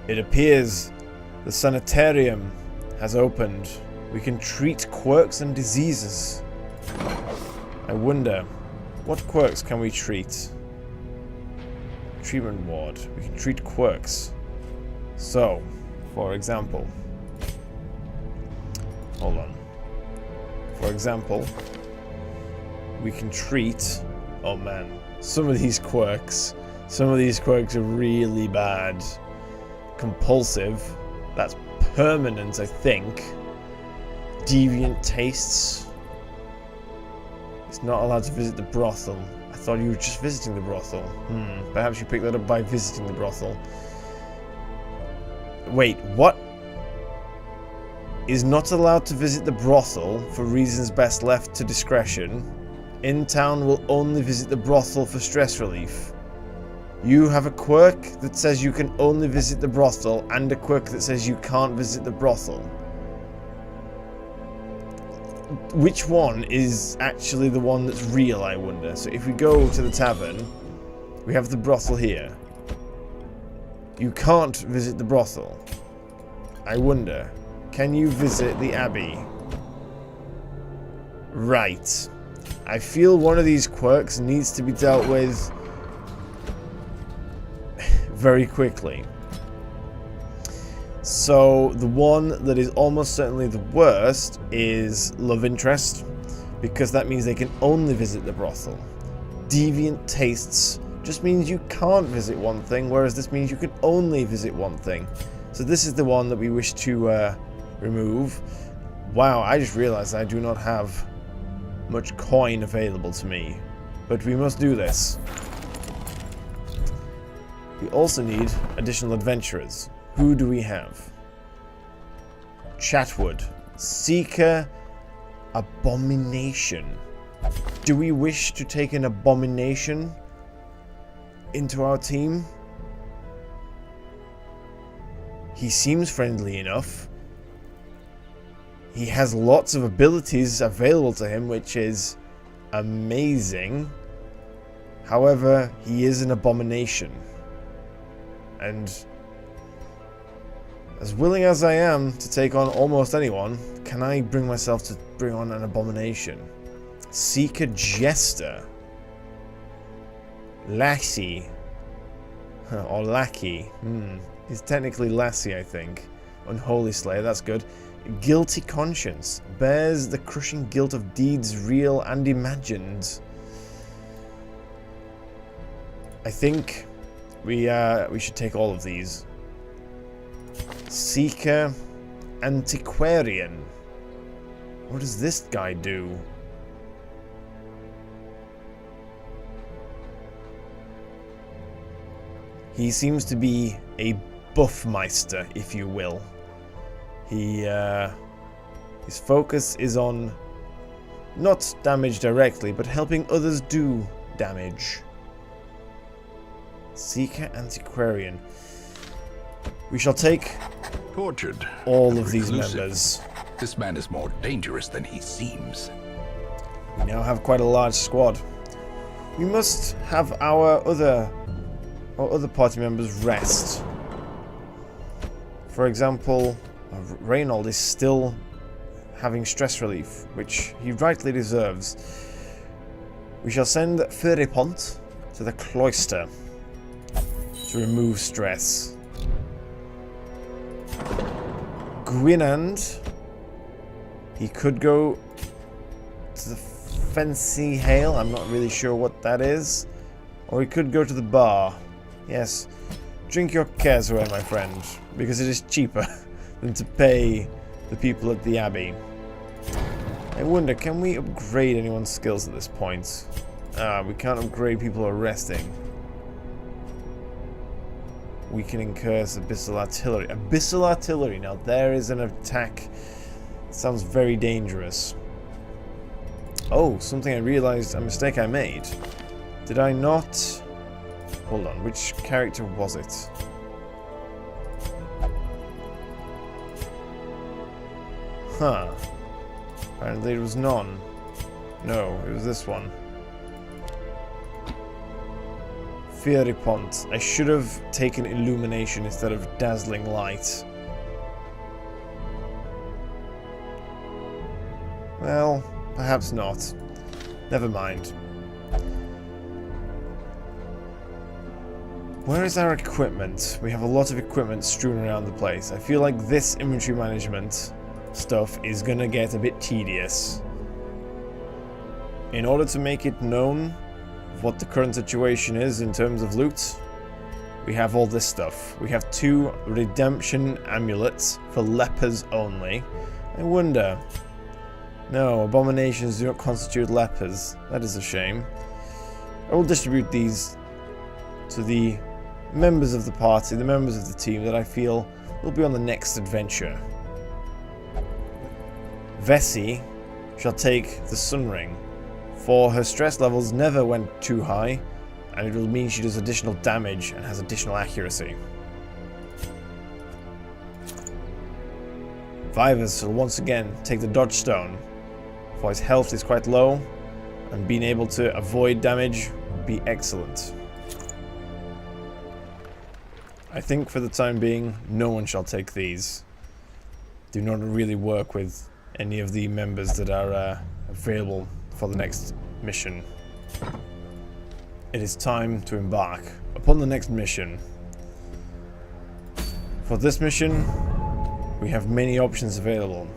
It appears the sanitarium has opened. We can treat quirks and diseases. I wonder, what quirks can we treat? Treatment ward. We can treat quirks. So, for example... Hold on. For example, we can treat... Oh man, some of these quirks are really bad. Compulsive, that's permanent, I think. Deviant tastes. He's not allowed to visit the brothel. I thought you were just visiting the brothel. Perhaps you picked that up by visiting the brothel. Wait, what? Is not allowed to visit the brothel for reasons best left to discretion. In town will only visit the brothel for stress relief. You have a quirk that says you can only visit the brothel and a quirk that says you can't visit the brothel. Which one is actually the one that's real, I wonder? So if we go to the tavern, we have the brothel here. You can't visit the brothel. I wonder, can you visit the abbey? Right. I feel one of these quirks needs to be dealt with very quickly. So the one that is almost certainly the worst is love interest, because that means they can only visit the brothel. Deviant tastes just means you can't visit one thing, whereas this means you can only visit one thing. So this is the one that we wish to remove. Wow, I just realized I do not have much coin available to me, but we must do this. We also need additional adventurers. Who do we have? Chatwood. Seeker. Abomination. Do we wish to take an abomination into our team? He seems friendly enough. He has lots of abilities available to him, which is amazing. However, he is an abomination. And as willing as I am to take on almost anyone, can I bring myself to bring on an abomination? Seeker Jester. Lassie. Or Lackey. He's technically Lassie, I think. Unholy Slayer, that's good. Guilty Conscience. Bears the crushing guilt of deeds real and imagined. I think we should take all of these. Seeker. Antiquarian. What does this guy do? He seems to be a buffmeister, if you will. His focus is on not damage directly, but helping others do damage. Seeker Antiquarian. We shall take tortured all of these members. This man is more dangerous than he seems. We now have quite a large squad. We must have our other party members rest. For example, Reynold is still having stress relief, which he rightly deserves. We shall send Ferripont to the cloister to remove stress. Gwynand, he could go to the Fancy Hale, I'm not really sure what that is. Or he could go to the bar. Yes, drink your cares away, my friend, because it is cheaper than to pay the people at the Abbey. I wonder, can we upgrade anyone's skills at this point? We can't upgrade people who are resting. We can incur Abyssal Artillery. Abyssal Artillery, now there is an attack. Sounds very dangerous. Oh, something I realized, a mistake I made. Did I not... Hold on, which character was it? Huh. Apparently it was none. No, it was this one. Fiery Pont. I should have taken illumination instead of dazzling light. Well, perhaps not. Never mind. Where is our equipment? We have a lot of equipment strewn around the place. I feel like this inventory management stuff is gonna get a bit tedious. In order to make it known what the current situation is in terms of loot, we have all this stuff. We have 2 redemption amulets for lepers only. I wonder... No, abominations do not constitute lepers. That is a shame. I will distribute these to the members of the party, the members of the team that I feel will be on the next adventure. Vessi shall take the Sun Ring, for her stress levels never went too high, and it will mean she does additional damage and has additional accuracy. Vivers shall once again take the Dodge Stone, for his health is quite low, and being able to avoid damage would be excellent. I think for the time being, no one shall take these. Do not really work with any of the members that are available for the next mission. It is time to embark upon the next mission. For this mission, we have many options available.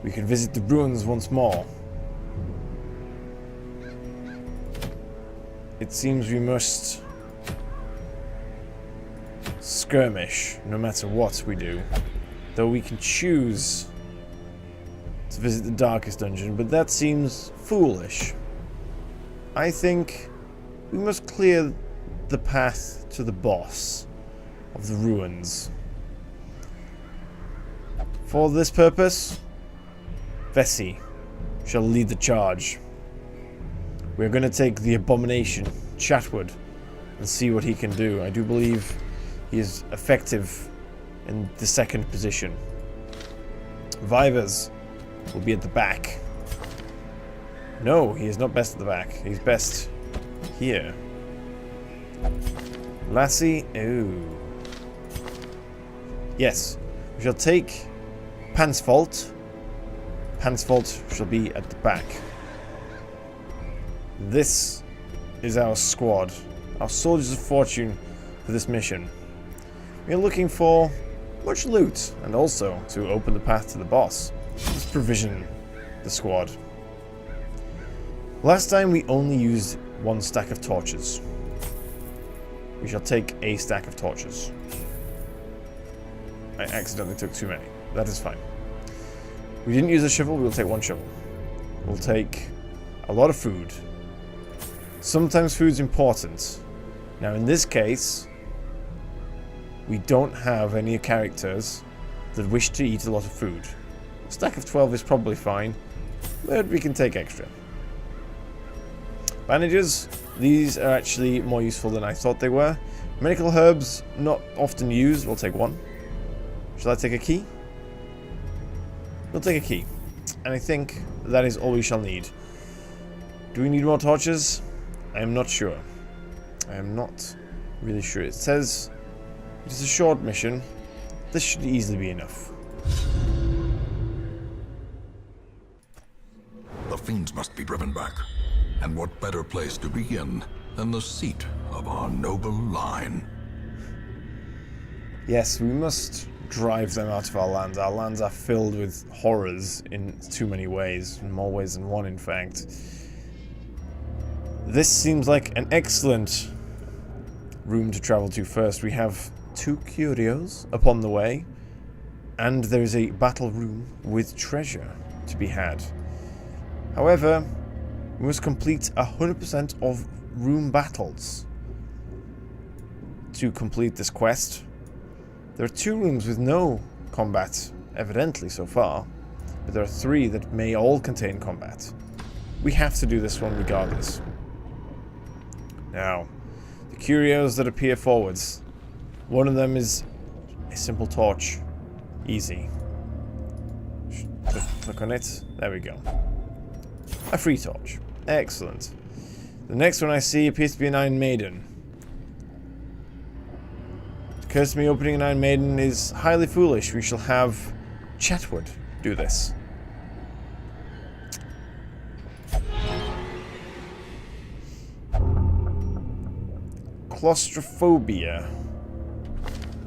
We can visit the ruins once more. It seems we must skirmish no matter what we do. Though we can choose to visit the darkest dungeon, but that seems foolish. I think we must clear the path to the boss of the ruins. For this purpose, Vessi shall lead the charge. We're going to take the abomination, Chatwood, and see what he can do. I do believe he is effective in the second position. Vivers will be at the back. No, he is not best at the back. He's best here. Lassie, ooh. Yes, we shall take Pansfault. Pansfault shall be at the back. This is our squad, our soldiers of fortune for this mission. We are looking for much loot and also to open the path to the boss. Let's provision the squad. Last time we only used 1 stack of torches. We shall take a stack of torches. I accidentally took too many. That is fine. We didn't use a shovel, we will take 1 shovel. We'll take a lot of food. Sometimes food's important. Now in this case, we don't have any characters that wish to eat a lot of food. A stack of 12 is probably fine, but we can take extra. Bandages, these are actually more useful than I thought they were. Medical herbs, not often used, we'll take 1. Shall I take a key? We'll take a key. And I think that is all we shall need. Do we need more torches? I am not sure. I am not really sure. It says it is a short mission. This should easily be enough. The fiends must be driven back. And what better place to begin than the seat of our noble line? Yes, we must drive them out of our lands. Our lands are filled with horrors in too many ways, in more ways than one, in fact. This seems like an excellent room to travel to first. We have 2 curios upon the way, and there is a battle room with treasure to be had. However, we must complete 100% of room battles to complete this quest. There are 2 rooms with no combat, evidently so far, but there are 3 that may all contain combat. We have to do this one regardless. Now, the curios that appear forwards. One of them is a simple torch. Easy. Click on it. There we go. A free torch. Excellent. The next one I see appears to be an Iron Maiden. It occurs to me opening an Iron Maiden is highly foolish. We shall have Chetwood do this. Claustrophobia.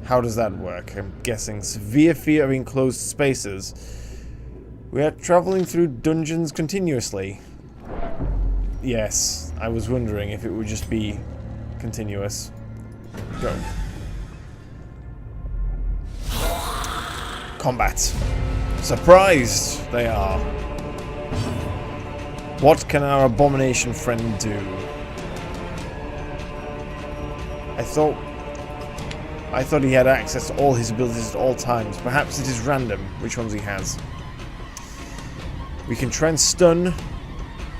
How does that work? I'm guessing severe fear of enclosed spaces. We are traveling through dungeons continuously. Yes, I was wondering if it would just be continuous. Go. Combat. Surprised they are. What can our abomination friend do? I thought he had access to all his abilities at all times. Perhaps it is random which ones he has. We can try and stun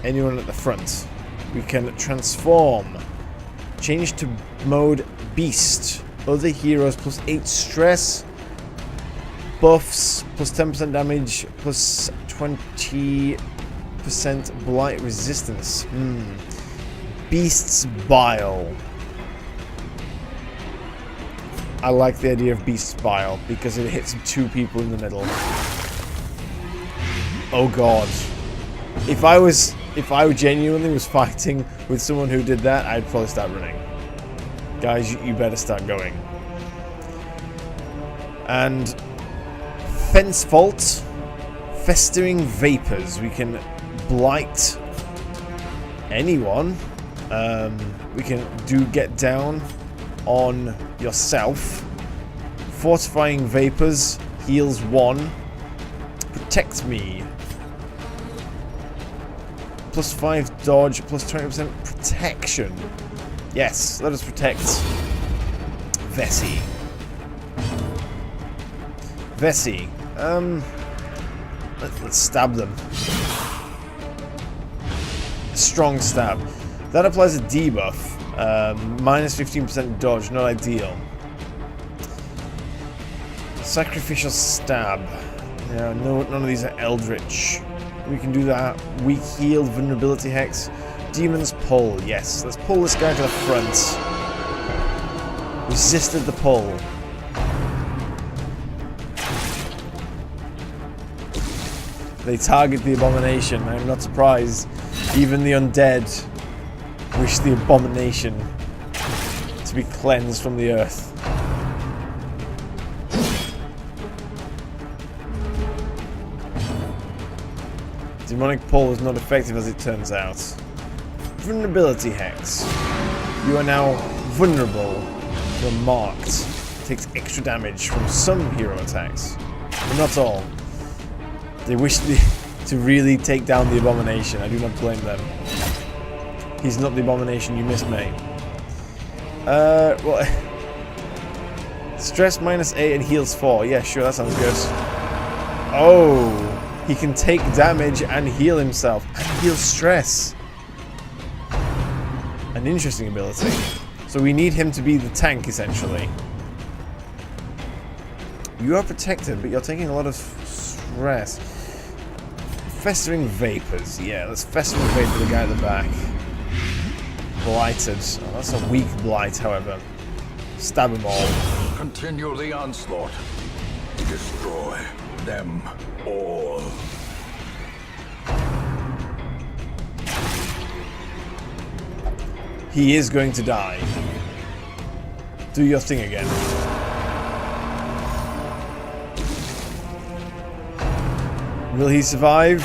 anyone at the front. We can transform. Change to mode Beast. Other heroes plus 8 stress. Buffs plus 10% damage plus 20% blight resistance. Beast's Bile. I like the idea of Beast's Bile because it hits 2 people in the middle. Oh god. If I genuinely was fighting with someone who did that, I'd probably start running. Guys, you better start going. And Fence Fault, Festering Vapors. We can blight anyone. We can do Get Down on yourself. Fortifying Vapors heals 1. Protect Me. Plus 5 dodge, plus 20% protection. Yes, let us protect Vessi. Vessi. Let's stab them. Strong stab. That applies a debuff. Minus 15% dodge, not ideal. Sacrificial stab. Yeah, no, none of these are eldritch. We can do that. Weak heal, vulnerability hex. Demon's pull. Yes, let's pull this guy to the front. Resisted the pull. They target the abomination. I'm not surprised. Even the undead wish the abomination to be cleansed from the earth. Demonic pull is not effective as it turns out. Vulnerability hex. You are now vulnerable. You're marked. Takes extra damage from some hero attacks, but not all. They wish to really take down the abomination. I do not blame them. He's not the abomination, you missed me. Well, stress minus 8 and heals 4. Yeah, sure, that sounds good. Oh. He can take damage and heal himself. And heal stress. An interesting ability. So we need him to be the tank, essentially. You are protected, but you're taking a lot of stress. Festering Vapors. Yeah, let's Festering Vapor the guy at the back. Blighted. Oh, that's a weak blight, however. Stab them all. Continue the onslaught. Destroy them all. He is going to die. Do your thing again. Will he survive?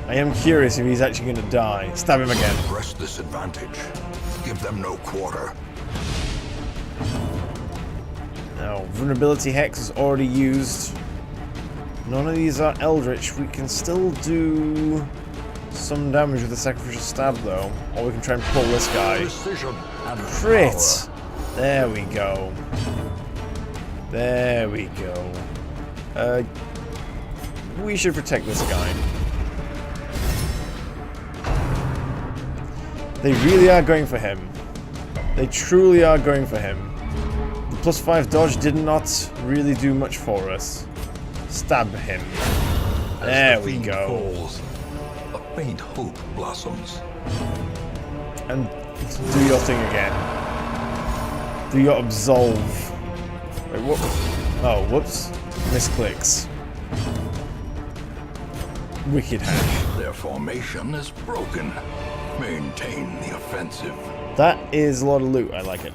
I am curious if he's actually going to die. Stab him again. Press this advantage. Give them no quarter. Now, vulnerability hex is already used. None of these are eldritch. We can still do some damage with the sacrificial stab, though. Or we can try and pull this guy. Precision and Crit! power. There we go. There we go. We should protect this guy. They really are going for him. They truly are going for him. The plus 5 dodge did not really do much for us. Stab him. There we go. Falls, a faint hope blossoms. And do your thing again. Do your absolve. Wait, what? Oh, whoops. Misclicks. Wicked hack. Their formation is broken. Maintain the offensive. That is a lot of loot. I like it.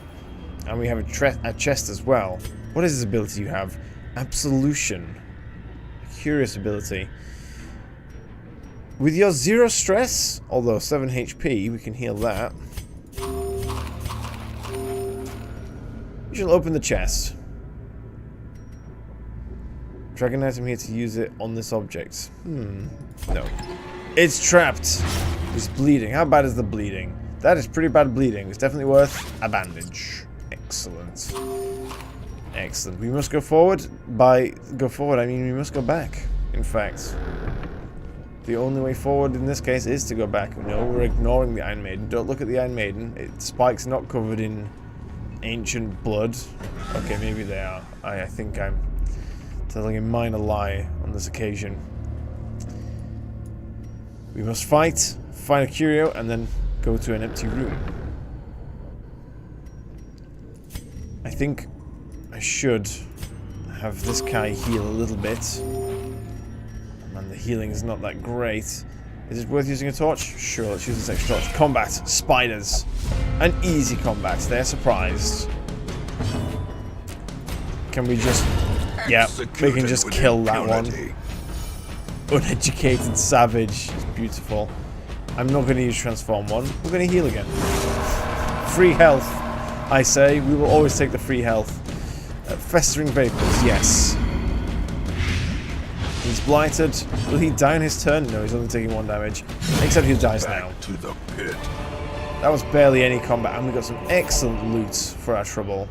And we have a chest as well. What is this ability you have? Absolution. A curious ability. With your 0 stress, although 7 HP, we can heal that. You shall open the chest. Drag an item here to use it on this object. No. It's trapped. It's bleeding. How bad is the bleeding? That is pretty bad bleeding. It's definitely worth a bandage. Excellent. Excellent. We must go forward. By go forward, I mean we must go back. In fact, the only way forward in this case is to go back. No, we're ignoring the Iron Maiden. Don't look at the Iron Maiden. Spike's not covered in ancient blood. Okay, maybe they are. I think I'm telling a minor lie on this occasion. We must fight, find a curio, and then go to an empty room. I think I should have this guy heal a little bit. Man, the healing is not that great. Is it worth using a torch? Sure, let's use this extra torch. Combat. Spiders. An easy combat. They're surprised. Can we just... Yeah, we can just kill that one. Uneducated savage. It's beautiful. I'm not going to use transform 1. We're going to heal again. Free health, I say. We will always take the free health. Festering vapors, yes. He's blighted. Will he die in his turn? No, he's only taking 1 damage. Except he dies now. To the pit. That was barely any combat, and we got some excellent loot for our trouble.